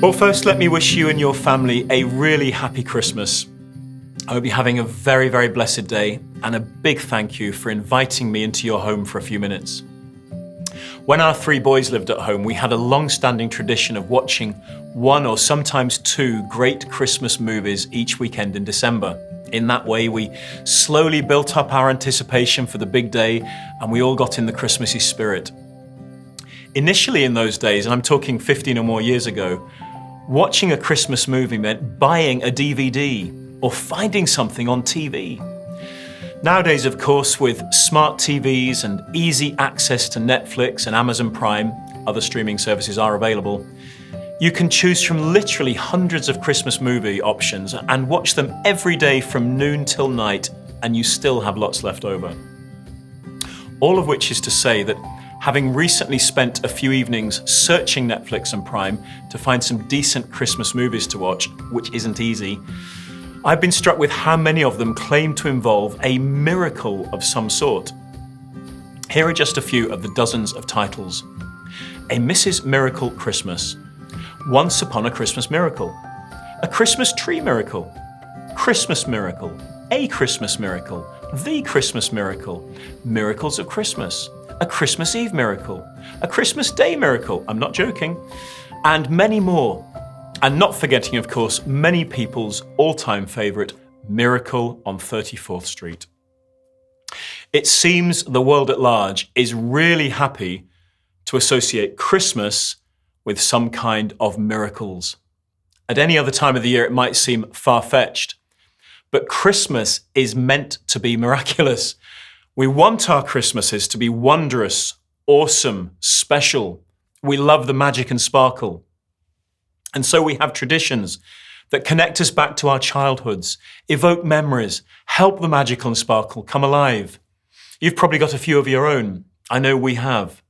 Well, first, let me wish you and your family a really happy Christmas. I hope you're having a very, very blessed day, and a big thank you for inviting me into your home for a few minutes. When our three boys lived at home, we had a long-standing tradition of watching one or sometimes two great Christmas movies each weekend in December. In that way, we slowly built up our anticipation for the big day, and we all got in the Christmassy spirit. Initially in those days, and I'm talking 15 or more years ago, watching a Christmas movie meant buying a DVD or finding something on TV. Nowadays, of course, with smart TVs and easy access to Netflix and Amazon Prime, other streaming services are available, you can choose from literally hundreds of Christmas movie options and watch them every day from noon till night, and you still have lots left over. All of which is to say that having recently spent a few evenings searching Netflix and Prime to find some decent Christmas movies to watch, which isn't easy, I've been struck with how many of them claim to involve a miracle of some sort. Here are just a few of the dozens of titles. A Mrs. Miracle Christmas, Once Upon a Christmas Miracle, A Christmas Tree Miracle, Christmas Miracle, A Christmas Miracle, The Christmas Miracle, Miracles of Christmas, A Christmas Eve Miracle, A Christmas Day Miracle, I'm not joking, and many more. And not forgetting, of course, many people's all-time favourite, Miracle on 34th Street. It seems the world at large is really happy to associate Christmas with some kind of miracles. At any other time of the year, it might seem far-fetched, but Christmas is meant to be miraculous. We want our Christmases to be wondrous, awesome, special. We love the magic and sparkle. And so we have traditions that connect us back to our childhoods, evoke memories, help the magical and sparkle come alive. You've probably got a few of your own. I know we have.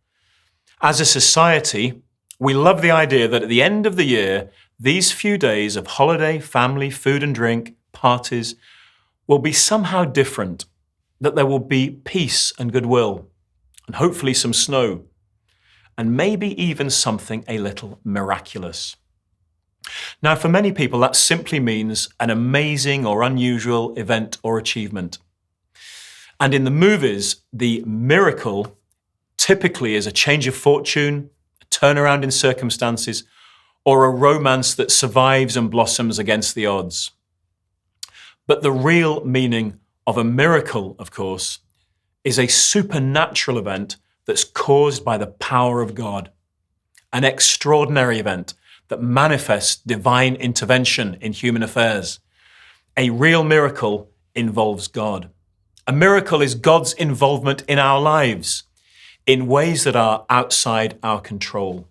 As a society, we love the idea that at the end of the year, these few days of holiday, family, food and drink, parties, will be somehow different, that there will be peace and goodwill, and hopefully some snow, and maybe even something a little miraculous. Now, for many people, that simply means an amazing or unusual event or achievement. And in the movies, the miracle typically is a change of fortune, a turnaround in circumstances, or a romance that survives and blossoms against the odds. But the real meaning of a miracle, of course, is a supernatural event that's caused by the power of God, an extraordinary event that manifests divine intervention in human affairs. A real miracle involves God. A miracle is God's involvement in our lives in ways that are outside our control.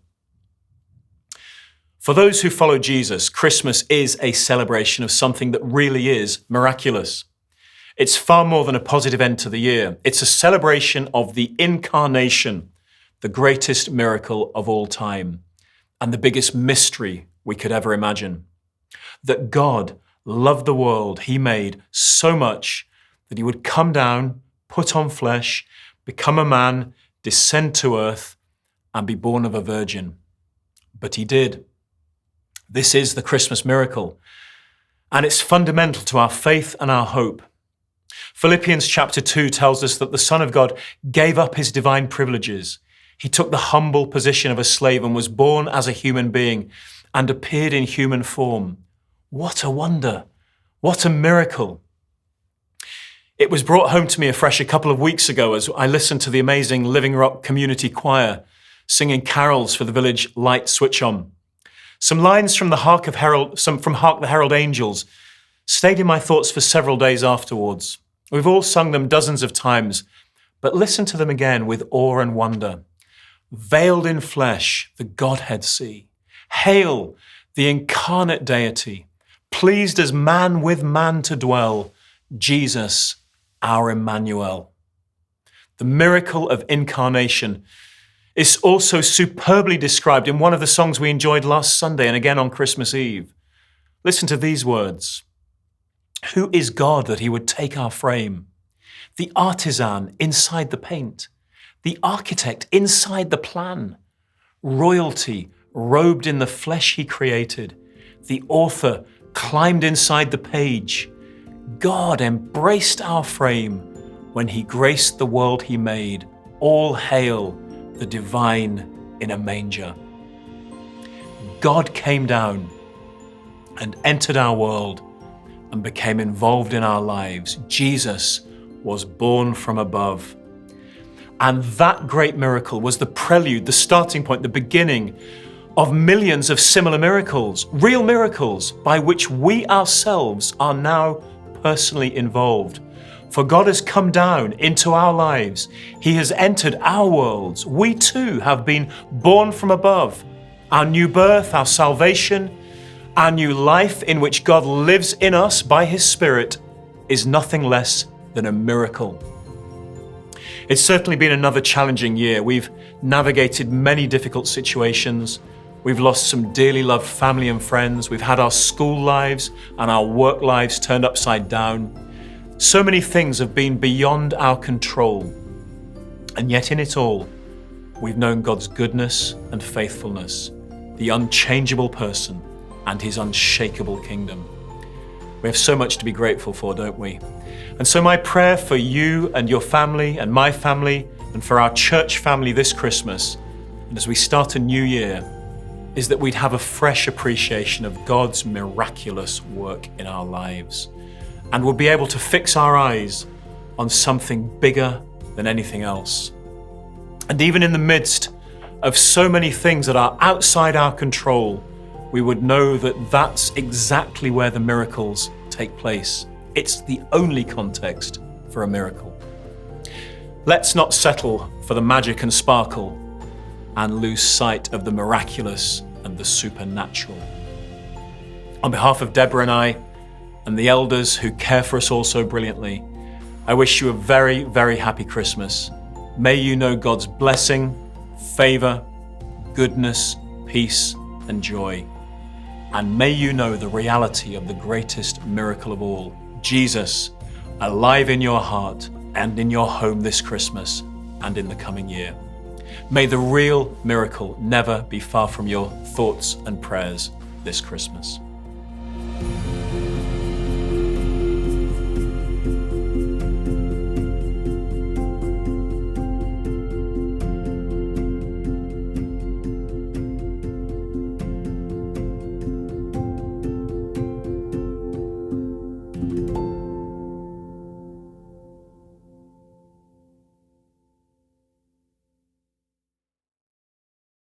For those who follow Jesus, Christmas is a celebration of something that really is miraculous. It's far more than a positive end to the year. It's a celebration of the incarnation, the greatest miracle of all time, and the biggest mystery we could ever imagine. That God loved the world he made so much that he would come down, put on flesh, become a man, descend to earth, and be born of a virgin. But he did. This is the Christmas miracle, and it's fundamental to our faith and our hope. Philippians chapter 2 tells us that the Son of God gave up his divine privileges. He took the humble position of a slave and was born as a human being and appeared in human form. What a wonder! What a miracle! It was brought home to me afresh a couple of weeks ago as I listened to the amazing Living Rock Community Choir singing carols for the village light switch on. Some lines from Hark the Herald Angels stayed in my thoughts for several days afterwards. We've all sung them dozens of times, but listen to them again with awe and wonder. Veiled in flesh, the Godhead see. Hail, the incarnate deity, pleased as man with man to dwell, Jesus, our Emmanuel. The miracle of incarnation is also superbly described in one of the songs we enjoyed last Sunday and again on Christmas Eve. Listen to these words. Who is God that he would take our frame? The artisan inside the paint, the architect inside the plan, royalty robed in the flesh he created. The author climbed inside the page. God embraced our frame when he graced the world he made. All hail the divine in a manger. God came down and entered our world and became involved in our lives. Jesus was born from above. And that great miracle was the prelude, the starting point, the beginning of millions of similar miracles, real miracles by which we ourselves are now personally involved. For God has come down into our lives. He has entered our worlds. We too have been born from above. Our new birth, our salvation, our new life in which God lives in us by his Spirit is nothing less than a miracle. It's certainly been another challenging year. We've navigated many difficult situations. We've lost some dearly loved family and friends. We've had our school lives and our work lives turned upside down. So many things have been beyond our control. And yet in it all, we've known God's goodness and faithfulness, the unchangeable person and his unshakable kingdom. We have so much to be grateful for, don't we? And so my prayer for you and your family and my family and for our church family this Christmas, and as we start a new year, is that we'd have a fresh appreciation of God's miraculous work in our lives. And we'll be able to fix our eyes on something bigger than anything else. And even in the midst of so many things that are outside our control, we would know that that's exactly where the miracles take place. It's the only context for a miracle. Let's not settle for the magic and sparkle and lose sight of the miraculous and the supernatural. On behalf of Deborah and I, and the elders who care for us all so brilliantly, I wish you a very, very happy Christmas. May you know God's blessing, favor, goodness, peace, and joy. And may you know the reality of the greatest miracle of all, Jesus, alive in your heart and in your home this Christmas and in the coming year. May the real miracle never be far from your thoughts and prayers this Christmas.